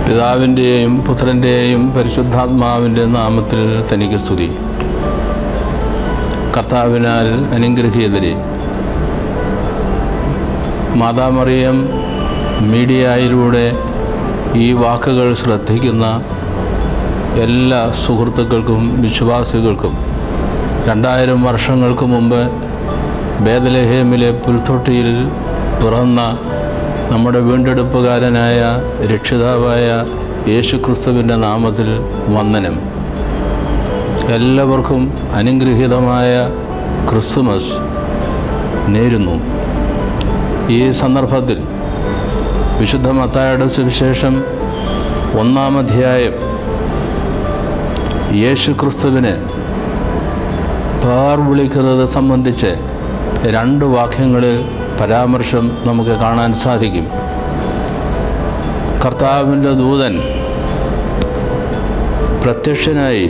പിതാവിൻ്റെയും പുത്രൻ്റെയും പരിശുദ്ധാത്മാവിൻ്റെ നാമത്തിൽ തനിക്ക് സ്തുതി. കർത്താവിനാൽ അനുഗ്രഹീതരെ, മാതാമറിയം മീഡിയയിലൂടെ ഈ വാക്കുകൾ ശ്രദ്ധിക്കുന്ന എല്ലാ സുഹൃത്തുക്കൾക്കും വിശ്വാസികൾക്കും 2000 വർഷങ്ങൾക്ക് മുമ്പ് ബേത്ലഹേമിലെ പുൽത്തൊട്ടിയിൽ പിറന്ന നമ്മുടെ വീണ്ടെടുപ്പുകാരനായ രക്ഷിതാവായ യേശുക്രിസ്തുവിൻ്റെ നാമത്തിൽ വന്ദനം. എല്ലാവർക്കും അനുഗ്രഹീതമായ ക്രിസ്തുമസ് നേരുന്നു. ഈ സന്ദർഭത്തിൽ വിശുദ്ധ മത്തായിയുടെ സുവിശേഷം 1-ാം അധ്യായം യേശുക്രിസ്തുവിനെ പേർ വിളിക്കുന്നത് സംബന്ധിച്ച് 2 വാക്യങ്ങളിൽ പരാമർശം നമുക്ക് കാണാൻ സാധിക്കും. കർത്താവിൻ്റെ ദൂതൻ പ്രത്യക്ഷനായി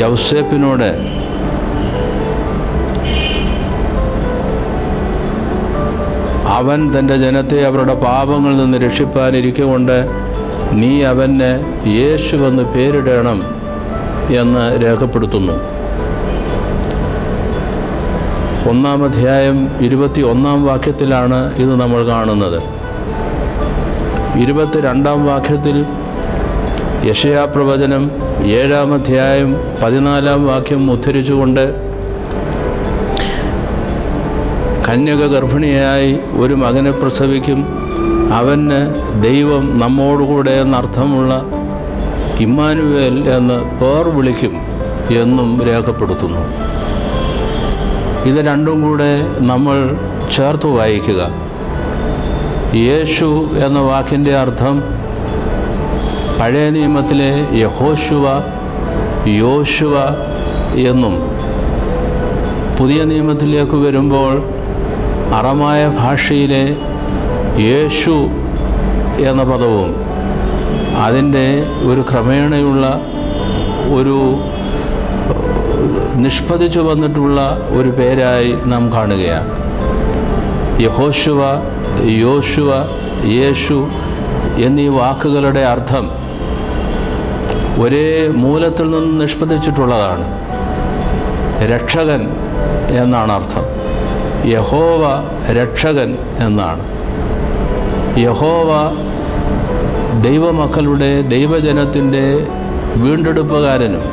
യൗസേപ്പിനോട് അവൻ തൻ്റെ ജനത്തെ അവരുടെ പാപങ്ങളിൽ നിന്ന് രക്ഷിപ്പാനിരിക്കൊണ്ട് നീ അവന് യേശുവെന്ന് പേരിടണം എന്ന് രേഖപ്പെടുത്തുന്നു. 1-ാം അധ്യായം 21-ാം വാക്യത്തിലാണ് ഇത് നമ്മൾ കാണുന്നത്. 22-ാം വാക്യത്തിൽ യെശയ്യാപ്രവചനം 7-ാം അധ്യായം 14-ാം വാക്യം ഉദ്ധരിച്ചുകൊണ്ട് കന്യക ഗർഭിണിയായി ഒരു മകനെ പ്രസവിക്കും, അവന് ദൈവം നമ്മോടുകൂടെ എന്നർത്ഥമുള്ള ഇമ്മാനുവേൽ എന്ന് പേർ വിളിക്കും എന്നും രേഖപ്പെടുത്തുന്നു. ഇത് രണ്ടും കൂടെ നമ്മൾ ചേർത്ത് വായിക്കുക. യേശു എന്ന വാക്കിൻ്റെ അർത്ഥം പഴയ നിയമത്തിലെ യഹോശുവ, യോശുവ എന്നും, പുതിയ നിയമത്തിലേക്ക് വരുമ്പോൾ അറമായ ഭാഷയിലെ യേശു എന്ന പദവും അതിൻ്റെ ഒരു ക്രമേണയുള്ള ഒരു നിഷ്പദിച്ചു വന്നിട്ടുള്ള ഒരു പേരായി നാം കാണുകയാണ്. യഹോശുവ, യോശുവ, യേശു എന്നീ വാക്കുകളുടെ അർത്ഥം ഒരേ മൂലത്തിൽ നിന്ന് നിഷ്പദിച്ചിട്ടുള്ളതാണ്. രക്ഷകൻ എന്നാണ് അർത്ഥം. യഹോവ രക്ഷകൻ എന്നാണ്. യഹോവ ദൈവമക്കളുടെ, ദൈവജനത്തിൻ്റെ വീണ്ടെടുപ്പുകാരനും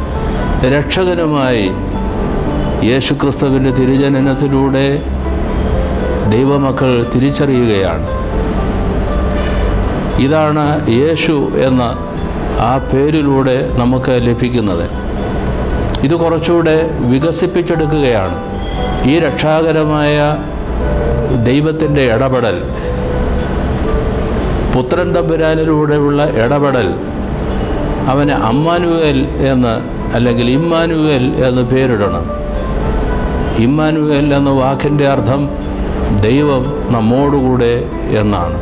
രക്ഷകനുമായി യേശുക്രിസ്തുവിൻ്റെ തിരുജനനത്തിലൂടെ ദൈവമക്കൾ തിരിച്ചറിയുകയാണ്. ഇതാണ് യേശു എന്ന ആ പേരിലൂടെ നമുക്ക് ലഭിക്കുന്നത്. ഇത് കുറച്ചുകൂടെ വികസിപ്പിച്ചെടുക്കുകയാണ്. ഈ രക്ഷാകരമായ ദൈവത്തിൻ്റെ ഇടപെടൽ, പുത്രൻ തമ്പുരാനിലൂടെയുള്ള ഇടപെടൽ, അവന് അമ്മാനുവേൽ എന്ന് അല്ലെങ്കിൽ ഇമ്മാനുവേൽ എന്ന് പേരിടണം. ഇമ്മാനുവേൽ എന്ന വാക്കിൻ്റെ അർത്ഥം ദൈവം നമ്മോടുകൂടെ എന്നാണ്.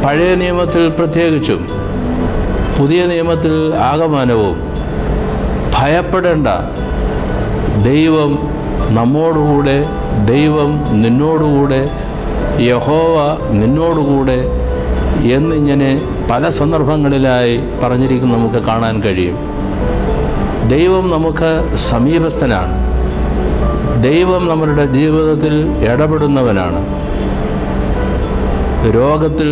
പഴയ നിയമത്തിൽ പ്രത്യേകിച്ചും പുതിയ നിയമത്തിൽ ആകമാനവും ഭയപ്പെടേണ്ട, ദൈവം നമ്മോടുകൂടെ, ദൈവം നിന്നോടുകൂടെ, യഹോവ നിന്നോടുകൂടെ എന്നിങ്ങനെ പല സന്ദർഭങ്ങളിലായി പറഞ്ഞിരിക്കുന്നത് നമുക്ക് കാണാൻ കഴിയും. ദൈവം നമുക്ക് സമീപസ്ഥനാണ്. ദൈവം നമ്മുടെ ജീവിതത്തിൽ ഇടപെടുന്നവനാണ്. രോഗത്തിൽ,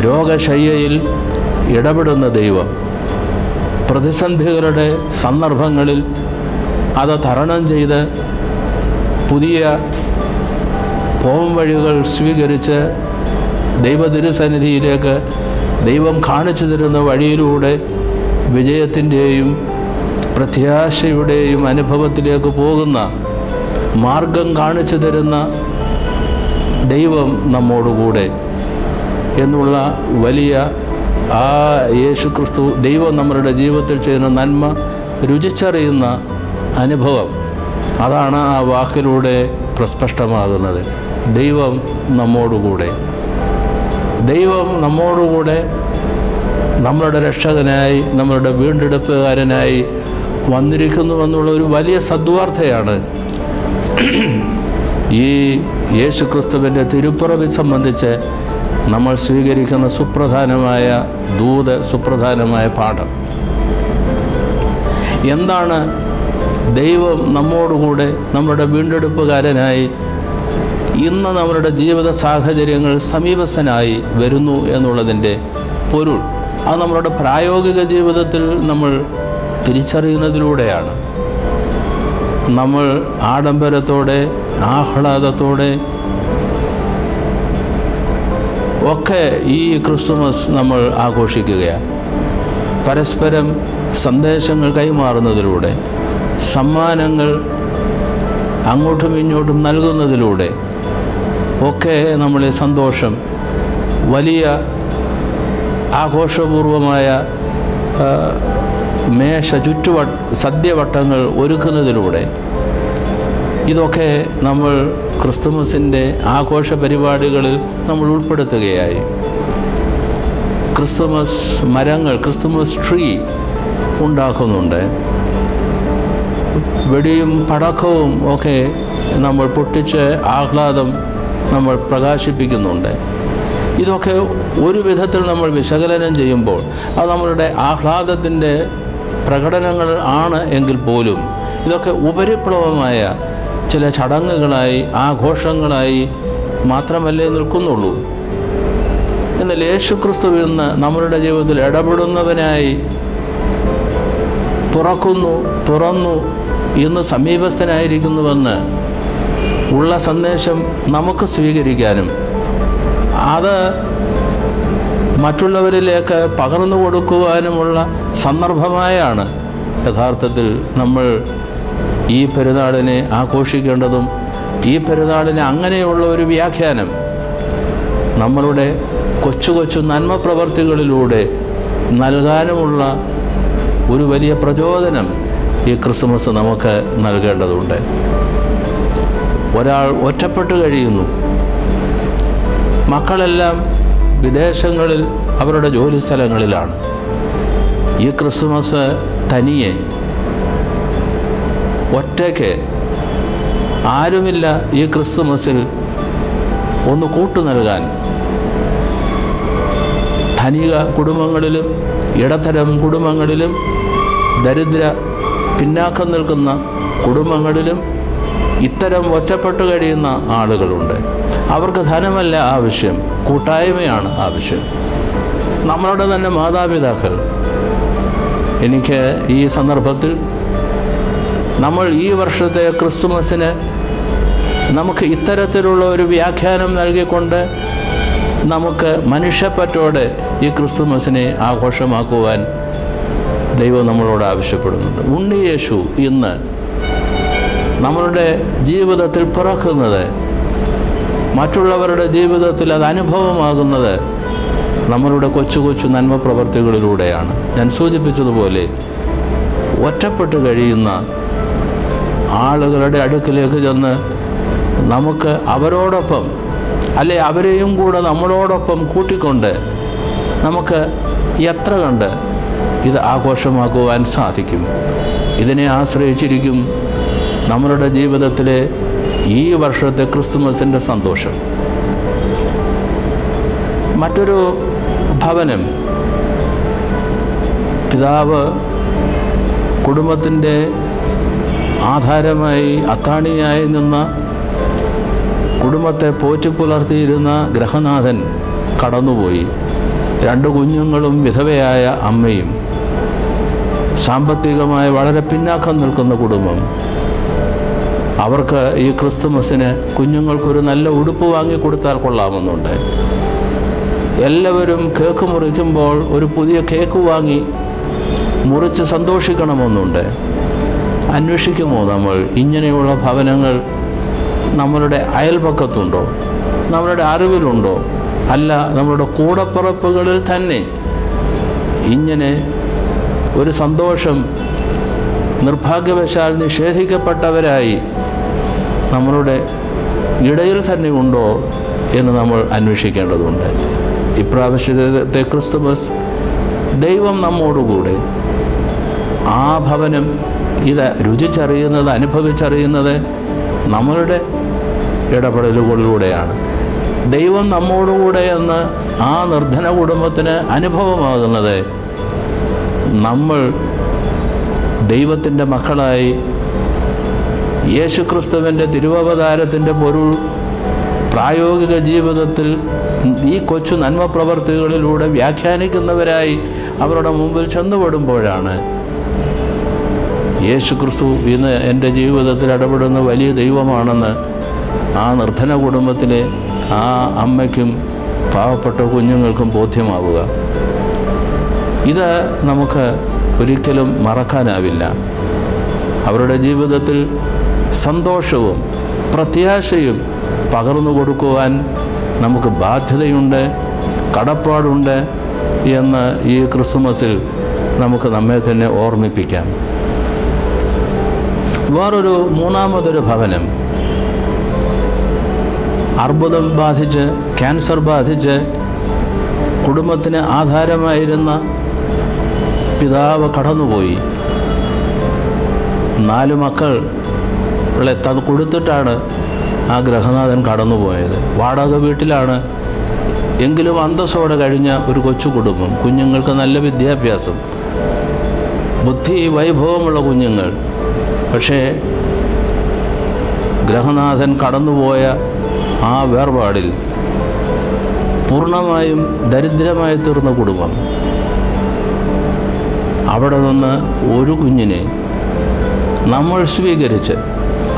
രോഗശയ്യയിൽ ഇടപെടുന്ന ദൈവം, പ്രതിസന്ധികളുടെ സന്ദർഭങ്ങളിൽ അത് തരണം ചെയ്ത് പുതിയ പോംവഴികൾ സ്വീകരിച്ച് ദൈവതിരുസന്നിധിയിലേക്ക് ദൈവം കാണിച്ചു തരുന്ന വഴിയിലൂടെ വിജയത്തിൻ്റെയും പ്രത്യാശയുടെയും അനുഭവത്തിലേക്ക് പോകുന്ന മാർഗം കാണിച്ചു തരുന്ന ദൈവം നമ്മോടുകൂടെ എന്നുള്ള വലിയ ആ യേശുക്രിസ്തു ദൈവം നമ്മുടെ ജീവിതത്തിൽ ചെയ്യുന്ന നന്മ രുചിച്ചറിയുന്ന അനുഭവം, അതാണ് ആ വാക്കിലൂടെ പ്രസ്പഷ്ടമാകുന്നത്. ദൈവം നമ്മോടുകൂടെ, ദൈവം നമ്മോടുകൂടെ നമ്മളുടെ രക്ഷകനായി, നമ്മളുടെ വീണ്ടെടുപ്പുകാരനായി വന്നിരിക്കുന്നുവെന്നുള്ള ഒരു വലിയ സദ്വാർത്തയാണ് ഈ യേശുക്രിസ്തുവിൻ്റെ തിരുപ്പിറവി സംബന്ധിച്ച് നമ്മൾ സ്വീകരിക്കുന്ന സുപ്രധാനമായ സുപ്രധാനമായ പാഠം എന്താണ്? ദൈവം നമ്മോടുകൂടെ നമ്മുടെ വീണ്ടെടുപ്പുകാരനായി ഇന്ന് നമ്മുടെ ജീവിത സാഹചര്യങ്ങൾ സമീപസ്ഥനായി വരുന്നു എന്നുള്ളതിൻ്റെ പൊരുൾ. അത് നമ്മുടെ പ്രായോഗിക ജീവിതത്തിൽ നമ്മൾ തിരിച്ചറിയുന്നതിലൂടെയാണ്. നമ്മൾ ആഡംബരത്തോടെ ആഹ്ലാദത്തോടെ ഒക്കെ ഈ ക്രിസ്തുമസ് നമ്മൾ ആഘോഷിക്കുകയാണ്. പരസ്പരം സന്ദേശങ്ങൾ കൈമാറുന്നതിലൂടെ, സമ്മാനങ്ങൾ അങ്ങോട്ടും ഇങ്ങോട്ടും നൽകുന്നതിലൂടെ ഒക്കെ നമ്മളെ സന്തോഷം, വലിയ ആഘോഷപൂർവമായ സദ്യവട്ടങ്ങൾ ഒരുക്കുന്നതിലൂടെ ഇതൊക്കെ നമ്മൾ ക്രിസ്തുമസിൻ്റെ ആഘോഷ പരിപാടികളിൽ നമ്മൾ ഉൾപ്പെടുത്തുകയായി. ക്രിസ്തുമസ് മരങ്ങൾ, ക്രിസ്തുമസ് ട്രീ ഉണ്ടാക്കുന്നുണ്ട്. വെടിയും പടക്കവും ഒക്കെ നമ്മൾ പൊട്ടിച്ച് ആഹ്ലാദം നമ്മൾ പ്രകാശിപ്പിക്കുന്നുണ്ട്. ഇതൊക്കെ ഒരു വിധത്തിൽ നമ്മൾ വിശകലനം ചെയ്യുമ്പോൾ അത് നമ്മളുടെ ആഹ്ലാദത്തിൻ്റെ പ്രകടനങ്ങൾ ആണ് എങ്കിൽ പോലും ഇതൊക്കെ ഉപരിപ്ലവമായ ചില ചടങ്ങുകളായി, ആഘോഷങ്ങളായി മാത്രമല്ലേ നിൽക്കുന്നുള്ളൂ. എന്നാൽ യേശുക്രിസ്തു ഇന്ന് നമ്മളുടെ ജീവിതത്തിൽ ഇടപെടുന്നവനായി തുറന്നു ഇന്ന് സമീപസ്ഥനായിരിക്കുന്നുവെന്ന് ഉള്ള സന്ദേശം നമുക്ക് സ്വീകരിക്കാനും അത് മറ്റുള്ളവരിലേക്ക് പകർന്നു കൊടുക്കുവാനുമുള്ള സന്ദർഭമായാണ് യഥാർത്ഥത്തിൽ നമ്മൾ ഈ പെരുന്നാളിനെ ആഘോഷിക്കേണ്ടതും. ഈ പെരുന്നാളിന് അങ്ങനെയുള്ള ഒരു വ്യാഖ്യാനം നമ്മളുടെ കൊച്ചു നന്മ പ്രവർത്തികളിലൂടെ നൽകാനുമുള്ള ഒരു വലിയ പ്രചോദനം ഈ ക്രിസ്മസ് നമുക്ക് നൽകേണ്ടതുണ്ട്. ഒരാൾ ഒറ്റപ്പെട്ട് കഴിയുന്നു. മക്കളെല്ലാം വിദേശങ്ങളിൽ അവരുടെ ജോലി സ്ഥലങ്ങളിലാണ്. ഈ ക്രിസ്മസ് തനിയെ ഒറ്റയ്ക്ക് ആരുമില്ല ഈ ക്രിസ്തുമസിൽ ഒന്ന് കൂട്ടു നൽകാൻ. ധനിക കുടുംബങ്ങളിലും ഇടത്തരം കുടുംബങ്ങളിലും ദരിദ്ര പിന്നാക്കം നിൽക്കുന്ന കുടുംബങ്ങളിലും ഇത്തരം ഒറ്റപ്പെട്ടു കഴിയുന്ന ആളുകളുണ്ട്. അവർക്ക് ധനമല്ല ആവശ്യം, കൂട്ടായ്മയാണ് ആവശ്യം. നമ്മളുടെ തന്നെ മാതാപിതാക്കൾ, എനിക്ക് ഈ സന്ദർഭത്തിൽ നമ്മൾ ഈ വർഷത്തെ ക്രിസ്തുമസിന് നമുക്ക് ഇത്തരത്തിലുള്ള ഒരു വ്യാഖ്യാനം നൽകിക്കൊണ്ട് നമുക്ക് മനുഷ്യപ്പറ്റോടെ ഈ ക്രിസ്തുമസിനെ ആഘോഷമാക്കുവാൻ ദൈവം നമ്മളോട് ആവശ്യപ്പെടുന്നുണ്ട്. ഉണ്ണി യേശു ഇന്ന് നമ്മളുടെ ജീവിതത്തിൽ പിറക്കുന്നത്, മറ്റുള്ളവരുടെ ജീവിതത്തിൽ അത് അനുഭവമാകുന്നത് നമ്മളുടെ കൊച്ചു നന്മ പ്രവർത്തികളിലൂടെയാണ്. ഞാൻ സൂചിപ്പിച്ചതുപോലെ ഒറ്റപ്പെട്ട് കഴിയുന്ന ആളുകളുടെ അടുക്കിലേക്ക് ചെന്ന് നമുക്ക് അവരോടൊപ്പം, അല്ലെ അവരെയും കൂടെ നമ്മളോടൊപ്പം കൂട്ടിക്കൊണ്ട് നമുക്ക് എത്ര കണ്ട് ഇത് ആഘോഷമാക്കുവാൻ സാധിക്കും. ഇതിനെ ആശ്രയിച്ചിരിക്കും നമ്മളുടെ ജീവിതത്തിലെ ഈ വർഷത്തെ ക്രിസ്തുമസിൻ്റെ സന്തോഷം. മറ്റൊരു ഭവനം, പിതാവ് കുടുംബത്തിൻ്റെ ആധാരമായി അത്താണിയായി നിന്ന, കുടുംബത്തെ പോറ്റിപ്പുലർത്തിയിരുന്ന ഗൃഹനാഥൻ കടന്നുപോയി. 2 കുഞ്ഞുങ്ങളും വിധവയായ അമ്മയും, സാമ്പത്തികമായി വളരെ പിന്നാക്കം നിൽക്കുന്ന കുടുംബം. അവർക്ക് ഈ ക്രിസ്തുമസിന് കുഞ്ഞുങ്ങൾക്കൊരു നല്ല ഉടുപ്പ് വാങ്ങിക്കൊടുത്താൽ കൊള്ളാമെന്നുണ്ട്. എല്ലാവരും കേക്ക് മുറിക്കുമ്പോൾ ഒരു പുതിയ കേക്ക് വാങ്ങി മുറിച്ച് സന്തോഷിക്കണമെന്നുണ്ട്. അന്വേഷിക്കുമോ നമ്മൾ ഇങ്ങനെയുള്ള ഭവനങ്ങൾ നമ്മളുടെ അയൽപക്കത്തുണ്ടോ, നമ്മളുടെ അറിവിലുണ്ടോ? അല്ല, നമ്മളുടെ കൂടപ്പിറപ്പുകളിൽ തന്നെ ഇങ്ങനെ ഒരു സന്തോഷം നിർഭാഗ്യവശാൽ നിഷേധിക്കപ്പെട്ടവരായി നമ്മളുടെ ഇടയിൽ തന്നെ ഉണ്ടോ എന്ന് നമ്മൾ അന്വേഷിക്കേണ്ടതുണ്ട്. ഇപ്രാവശ്യത്തെ ക്രിസ്തുമസ് ദൈവം നമ്മോടുകൂടെ ആ ഭവനം ഇത് രുചിച്ചറിയുന്നത്, അനുഭവിച്ചറിയുന്നത് നമ്മളുടെ ഇടപെടലുകളിലൂടെയാണ്. ദൈവം നമ്മോടുകൂടെ എന്ന് ആ നിർധന കുടുംബത്തിന് അനുഭവമാകുന്നത് നമ്മൾ ദൈവത്തിൻ്റെ മക്കളായി യേശുക്രിസ്തുവിൻ്റെ തിരുവവതാരത്തിൻ്റെ പൊരുൾ പ്രായോഗിക ജീവിതത്തിൽ ഈ കൊച്ചു നന്മ പ്രവർത്തികളിലൂടെ വ്യാഖ്യാനിക്കുന്നവരായി അവരുടെ മുമ്പിൽ ചെന്നുപെടുമ്പോഴാണ് യേശുക്രിസ്തു ഇന്ന് എൻ്റെ ജീവിതത്തിൽ ഇടപെടുന്ന വലിയ ദൈവമാണെന്ന് ആ നിർധന കുടുംബത്തിലെ ആ അമ്മയ്ക്കും പാവപ്പെട്ട കുഞ്ഞുങ്ങൾക്കും ബോധ്യമാവുക. ഇത് നമുക്ക് ഒരിക്കലും മറക്കാനാവില്ല. അവരുടെ ജീവിതത്തിൽ സന്തോഷവും പ്രത്യാശയും പകർന്നു കൊടുക്കുവാൻ നമുക്ക് ബാധ്യതയുണ്ട്, കടപ്പാടുണ്ട് എന്ന് ഈ ക്രിസ്തുമസിൽ നമുക്ക് നമ്മെ തന്നെ ഓർമ്മിപ്പിക്കാം. വേറൊരു മൂന്നാമതൊരു ഭവനം, അർബുദം ബാധിച്ച്, ക്യാൻസർ ബാധിച്ച് കുടുംബത്തിന് ആധാരമായിരുന്ന പിതാവ് കടന്നുപോയി. 4 മക്കളെ കൊടുത്തിട്ടാണ് ആ ഗൃഹനാഥൻ കടന്നുപോയത്. വാടക വീട്ടിലാണ്, എങ്കിലും അന്തസ്സോടെ കഴിഞ്ഞ ഒരു കൊച്ചു കുടുംബം. കുഞ്ഞുങ്ങൾക്ക് നല്ല വിദ്യാഭ്യാസം, ബുദ്ധി വൈഭവമുള്ള കുഞ്ഞുങ്ങൾ. പക്ഷേ ഗൃഹനാഥൻ കടന്നുപോയ ആ വേർപാടിൽ പൂർണ്ണമായും ദരിദ്രമായി തീർന്ന കുടുംബം. അവിടെ നിന്ന് ഒരു കുഞ്ഞിനെ നമ്മൾ സ്വീകരിച്ച്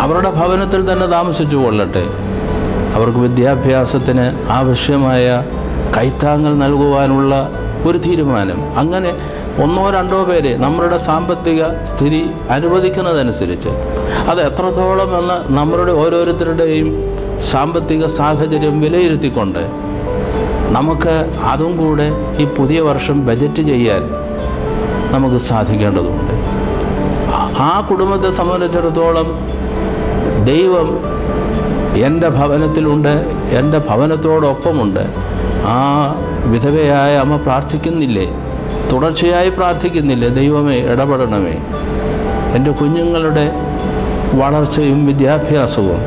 അവരുടെ ഭവനത്തിൽ തന്നെ താമസിച്ചു കൊള്ളട്ടെ, അവർക്ക് വിദ്യാഭ്യാസത്തിന് ആവശ്യമായ കൈത്താങ്ങൽ നൽകുവാനുള്ള ഒരു തീരുമാനം. അങ്ങനെ 1-2 പേരെ നമ്മളുടെ സാമ്പത്തിക സ്ഥിതി അനുവദിക്കുന്നതനുസരിച്ച്, അത് എത്രത്തോളം എന്ന് നമ്മളുടെ ഓരോരുത്തരുടെയും സാമ്പത്തിക സാഹചര്യം വിലയിരുത്തിക്കൊണ്ട് നമുക്ക് അതും കൂടെ ഈ പുതിയ വർഷം ബജറ്റ് ചെയ്യാൻ നമുക്ക് സാധിക്കേണ്ടതുണ്ട്. ആ കുടുംബത്തെ സംബന്ധിച്ചിടത്തോളം ദൈവം എൻ്റെ ഭവനത്തിലുണ്ട്, എൻ്റെ ഭവനത്തോടൊപ്പമുണ്ട്. ആ വിധവയായ അമ്മ പ്രാർത്ഥിക്കുന്നില്ലേ, തുടർച്ചയായി പ്രാർത്ഥിക്കുന്നില്ലേ, ദൈവമേ ഇടപെടണമേ, എൻ്റെ കുഞ്ഞുങ്ങളുടെ വളർച്ചയും വിദ്യാഭ്യാസവും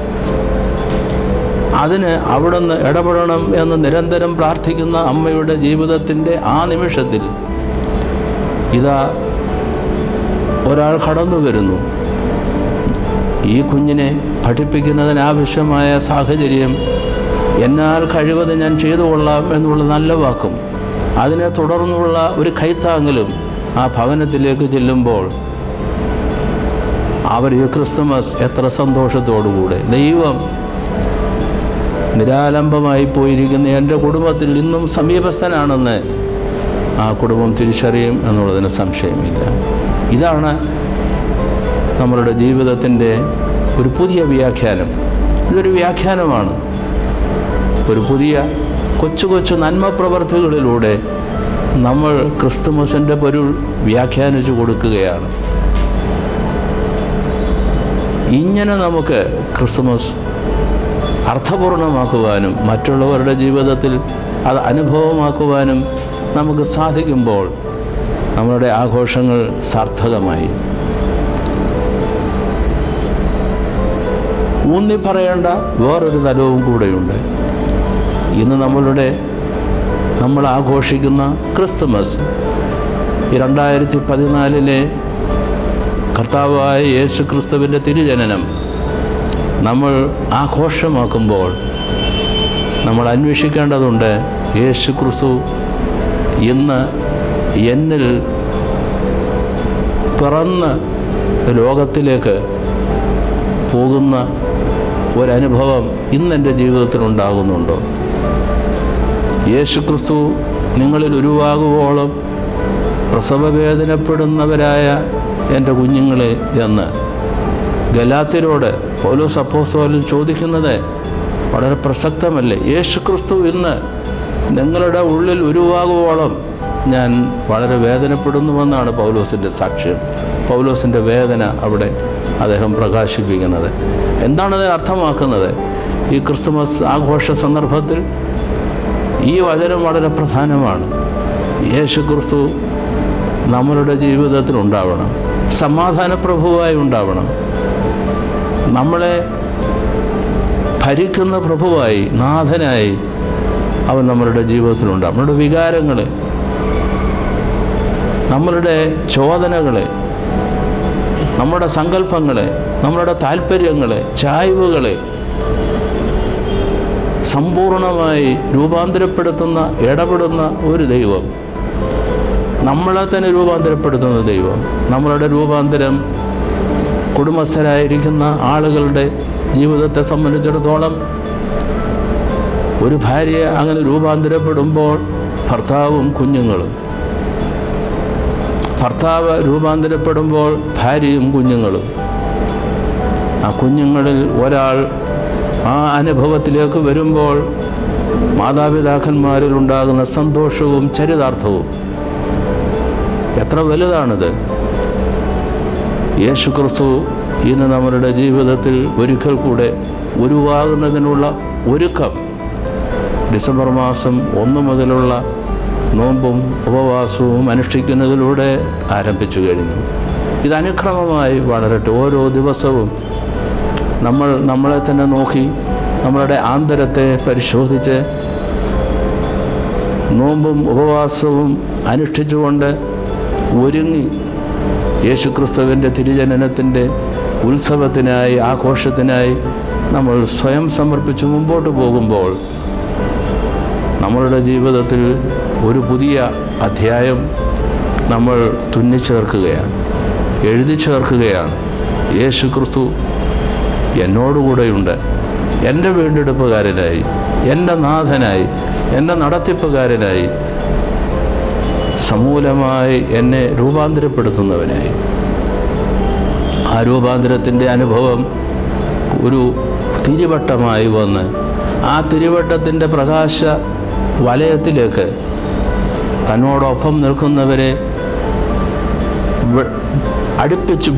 അതിന് അവിടുന്ന് ഇടപെടണം എന്ന് നിരന്തരം പ്രാർത്ഥിക്കുന്ന അമ്മയുടെ ജീവിതത്തിൻ്റെ ആ നിമിഷത്തിൽ ഇതാ ഒരാൾ കടന്നു വരുന്നു. ഈ കുഞ്ഞിനെ പഠിപ്പിക്കുന്നതിനാവശ്യമായ സാഹചര്യം എന്നാൽ കഴിവത് ഞാൻ ചെയ്തു കൊള്ളാം എന്നുള്ള നല്ല വാക്കും അതിനെ തുടർന്നുള്ള ഒരു കൈത്താങ്ങലും ആ ഭവനത്തിലേക്ക് ചെല്ലുമ്പോൾ അവർ ഈ ക്രിസ്തുമസ് എത്ര സന്തോഷത്തോടുകൂടെ, ദൈവം നിരാലംബമായി പോയിരിക്കുന്ന എൻ്റെ കുടുംബത്തിൽ ഇന്നും സമീപസ്ഥനാണെന്ന് ആ കുടുംബം തിരിച്ചറിയും എന്നുള്ളതിന് സംശയമില്ല. ഇതാണ് നമ്മളുടെ ജീവിതത്തിൻ്റെ ഒരു പുതിയ വ്യാഖ്യാനം. ഇതൊരു വ്യാഖ്യാനമാണ്. ഒരു പുതിയ കൊച്ചു കൊച്ചു നന്മ പ്രവർത്തികളിലൂടെ നമ്മൾ ക്രിസ്തുമസിൻ്റെ പൊരുൾ വ്യാഖ്യാനിച്ചു കൊടുക്കുകയാണ്. ഇങ്ങനെ നമുക്ക് ക്രിസ്തുമസ് അർത്ഥപൂർണമാക്കുവാനും മറ്റുള്ളവരുടെ ജീവിതത്തിൽ അത് അനുഭവമാക്കുവാനും നമുക്ക് സാധിക്കുമ്പോൾ നമ്മളുടെ ആഘോഷങ്ങൾ സാർത്ഥകമായി. ഊന്നി പറയേണ്ട വേറൊരു തലവും കൂടെയുണ്ട്. ഇന്ന് നമ്മൾ ആഘോഷിക്കുന്ന ക്രിസ്തുമസ്, ഈ 2014 കർത്താവായ യേശു ക്രിസ്തുവിൻ്റെ തിരുജനനം നമ്മൾ ആഘോഷമാക്കുമ്പോൾ നമ്മൾ അന്വേഷിക്കേണ്ടതുണ്ട്, യേശു ക്രിസ്തു ഇന്ന് എന്നിൽ പിറന്ന് ലോകത്തിലേക്ക് പോകുന്ന ഒരനുഭവം ഇന്നെൻ്റെ ജീവിതത്തിലുണ്ടാകുന്നുണ്ടോ? യേശു ക്രിസ്തു നിങ്ങളിൽ ഉരുവാകുവോളം പ്രസവവേദനപ്പെടുന്നവരായ എൻ്റെ കുഞ്ഞുങ്ങളെ എന്ന് ഗലാത്യരോട് പൗലോസ് അപ്പോസ്തലൻ ചോദിക്കുന്നത് വളരെ പ്രസക്തമല്ലേ? യേശു ക്രിസ്തു ഇന്ന് നിങ്ങളുടെ ഉള്ളിൽ ഉരുവാകുവോളം ഞാൻ വളരെ വേദനപ്പെടുന്നുവെന്നാണ് പൗലോസിൻ്റെ സാക്ഷ്യം. പൗലോസിൻ്റെ വേദന അവിടെ അദ്ദേഹം പ്രകാശിപ്പിക്കുന്നത്. എന്താണത് അർത്ഥമാക്കുന്നത്? ഈ ക്രിസ്തുമസ് ആഘോഷ സന്ദർഭത്തിൽ ഈ വചനം വളരെ പ്രധാനമാണ്. യേശു ക്രിസ്തു നമ്മളുടെ ജീവിതത്തിൽ ഉണ്ടാവണം, സമാധാന പ്രഭുവായി ഉണ്ടാവണം. നമ്മളെ ഭരിക്കുന്ന പ്രഭുവായി, നാഥനായി അവൻ നമ്മളുടെ ജീവിതത്തിലുണ്ട്. നമ്മളുടെ വികാരങ്ങളെ, നമ്മളുടെ ചോദനകളെ, നമ്മുടെ സങ്കല്പങ്ങളെ, നമ്മളുടെ താല്പര്യങ്ങളെ, ചായ്വുകളെ സമ്പൂർണമായി രൂപാന്തരപ്പെടുത്തുന്ന, ഇടപെടുന്ന ഒരു ദൈവം, നമ്മളെ തന്നെ രൂപാന്തരപ്പെടുത്തുന്ന ദൈവം. നമ്മളുടെ രൂപാന്തരം കുടുംബസ്ഥരായിരിക്കുന്ന ആളുകളുടെ ജീവിതത്തെ സംബന്ധിച്ചിടത്തോളം ഒരു ഭാര്യ അങ്ങനെ രൂപാന്തരപ്പെടുമ്പോൾ ഭർത്താവും കുഞ്ഞുങ്ങളും, ഭർത്താവ് രൂപാന്തരപ്പെടുമ്പോൾ ഭാര്യയും കുഞ്ഞുങ്ങളും, ആ കുഞ്ഞുങ്ങളിൽ ഒരാൾ ആ അനുഭവത്തിലേക്ക് വരുമ്പോൾ മാതാപിതാക്കന്മാരിൽ ഉണ്ടാകുന്ന സന്തോഷവും ചരിതാർത്ഥവും എത്ര വലുതാണിത്! യേശു ക്രിസ്തു ഇന്ന് നമ്മുടെ ജീവിതത്തിൽ ഒരിക്കൽ കൂടെ ഉരുവാകുന്നതിനുള്ള ഒരുക്കം ഡിസംബർ മാസം 1 മുതലുള്ള നോമ്പും ഉപവാസവും അനുഷ്ഠിക്കുന്നതിലൂടെ ആരംഭിച്ചു കഴിഞ്ഞു. ഇത് അനുക്രമമായി വളരട്ടെ. ഓരോ ദിവസവും നമ്മളെ തന്നെ നോക്കി, നമ്മളുടെ ആന്തരത്തെ പരിശോധിച്ച് നോമ്പും ഉപവാസവും അനുഷ്ഠിച്ചുകൊണ്ട് ഒരുങ്ങി യേശുക്രിസ്തുവിൻ്റെ തിരുജനനത്തിൻ്റെ ഉത്സവത്തിനായി, ആഘോഷത്തിനായി നമ്മൾ സ്വയം സമർപ്പിച്ച് മുമ്പോട്ട് പോകുമ്പോൾ നമ്മളുടെ ജീവിതത്തിൽ ഒരു പുതിയ അധ്യായം നമ്മൾ തുന്നിച്ചേർക്കുകയാണ്, എഴുതി ചേർക്കുകയാണ്. യേശുക്രിസ്തു എന്നോടുകൂടെയുണ്ട്, എൻ്റെ വീണ്ടെടുപ്പുകാരനായി, എൻ്റെ നാഥനായി, എൻ്റെ നടത്തിപ്പുകാരനായി, സമൂലമായി എന്നെ രൂപാന്തരപ്പെടുത്തുന്നവനായി. ആ രൂപാന്തരത്തിൻ്റെ അനുഭവം ഒരു തിരുവട്ടമായി വന്ന് ആ തിരുവട്ടത്തിൻ്റെ പ്രകാശ വലയത്തിലേക്ക് തന്നോടൊപ്പം നിൽക്കുന്നവരെ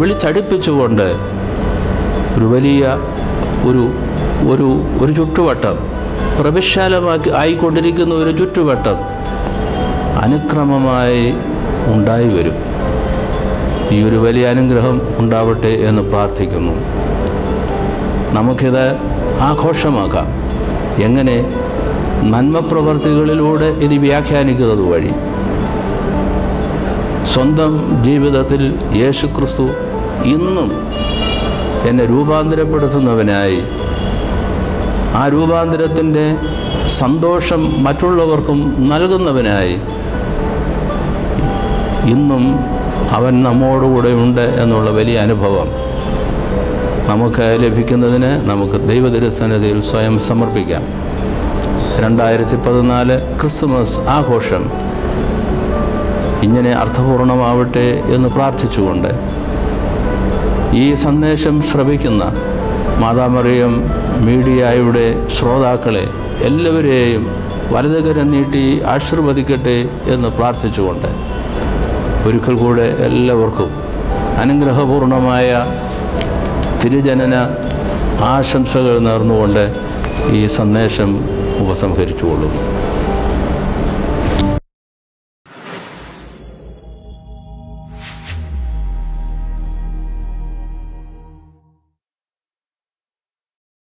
വിളിച്ചടുപ്പിച്ചുകൊണ്ട് ഒരു വലിയ ഒരു ചുറ്റുവട്ടം, പ്രവിശാലമാക്കി ആയിക്കൊണ്ടിരിക്കുന്ന ഒരു ചുറ്റുവട്ടം അനുക്രമമായി ഉണ്ടായി വരും. ഈ ഒരു വലിയ അനുഗ്രഹം ഉണ്ടാവട്ടെ എന്ന് പ്രാർത്ഥിക്കുന്നു. നമുക്കിത് ആഘോഷമാക്കാം. എങ്ങനെ? നന്മപ്രവർത്തികളിലൂടെ ഇത് വ്യാഖ്യാനിക്കുന്നത് വഴി. സ്വന്തം ജീവിതത്തിൽ യേശുക്രിസ്തു ഇന്നും എന്നെ രൂപാന്തരപ്പെടുത്തുന്നവനായി, ആ രൂപാന്തരത്തിൻ്റെ സന്തോഷം മറ്റുള്ളവർക്കും നൽകുന്നവനായി ഇന്നും അവൻ നമ്മോടുകൂടെ ഉണ്ട് എന്നുള്ള വലിയ അനുഭവം നമുക്ക് ലഭിക്കുന്നതിന് നമുക്ക് ദൈവതിരുസന്നിധിയിൽ സ്വയം സമർപ്പിക്കാം. 2014 ക്രിസ്തുമസ് ആഘോഷം ഇങ്ങനെ അർത്ഥപൂർണമാവട്ടെ എന്ന് പ്രാർത്ഥിച്ചുകൊണ്ട് ഈ സന്ദേശം ശ്രവിക്കുന്ന മാതാമറിയം മീഡിയയുടെ ശ്രോതാക്കളെ എല്ലാവരെയും വലതുകരം നീട്ടി ആശീർവദിക്കട്ടെ എന്ന് പ്രാർത്ഥിച്ചുകൊണ്ട് ഒരിക്കൽ കൂടെ എല്ലാവർക്കും അനുഗ്രഹപൂർണമായ തിരുജനന ആശംസകൾ നേർന്നുകൊണ്ട് ഈ സന്ദേശം ഉപസംഹരിച്ചുകൊള്ളുന്നു.